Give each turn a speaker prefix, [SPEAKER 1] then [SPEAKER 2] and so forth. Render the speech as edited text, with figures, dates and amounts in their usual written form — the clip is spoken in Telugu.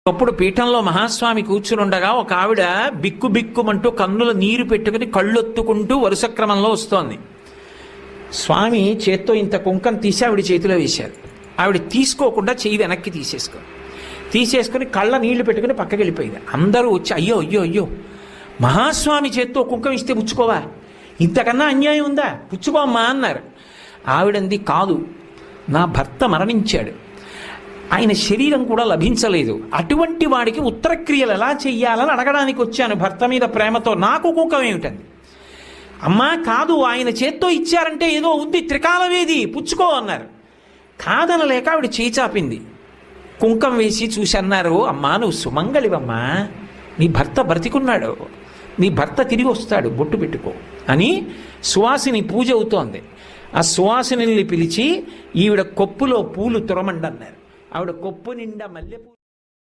[SPEAKER 1] అప్పుడు పీఠంలో మహాస్వామి కూర్చునుండగా ఒక ఆవిడ బిక్కు బిక్కుమంటూ కన్నుల నీరు పెట్టుకుని కళ్ళొత్తుకుంటూ వరుస క్రమంలో వస్తోంది. స్వామి చేత్తో ఇంత కుంకం తీసి ఆవిడ చేతిలో వేశారు. ఆవిడ తీసుకోకుండా చెయ్యి వెనక్కి తీసేసుకొని కళ్ళ నీళ్లు పెట్టుకుని పక్కకి వెళ్ళిపోయింది. అందరూ వచ్చి అయ్యో అయ్యో అయ్యో మహాస్వామి చేత్తో కుంకం ఇస్తే పుచ్చుకోవా, ఇంతకన్నా అన్యాయం ఉందా, పుచ్చుకోమ్మా అన్నారు. ఆవిడంది కాదు, నా భర్త మరణించాడు, ఆయన శరీరం కూడా లభించలేదు, అటువంటి వాడికి ఉత్తరక్రియలు ఎలా చెయ్యాలని అడగడానికి వచ్చాను భర్త మీద ప్రేమతో, నాకు కుంకం ఏమిటండి. అమ్మా కాదు, ఆయన చేత్తో ఇచ్చారంటే ఏదో ఉంది, త్రికాలవేది, పుచ్చుకో అన్నారు. కాదనలేక ఆవిడ చేయి చాపింది. కుంకం వేసి చూసి అన్నారు, అమ్మా నువ్వు సుమంగళివమ్మా, నీ భర్త బ్రతికున్నాడు, నీ భర్త తిరిగి వస్తాడు, బొట్టు పెట్టుకో అని సువాసిని పూజ అవుతోంది. ఆ సువాసిని పిలిచి ఈవిడ కొప్పులో పూలు తురమండన్నారు. ఆవిడ కొప్పు నిండా మల్లెపూలు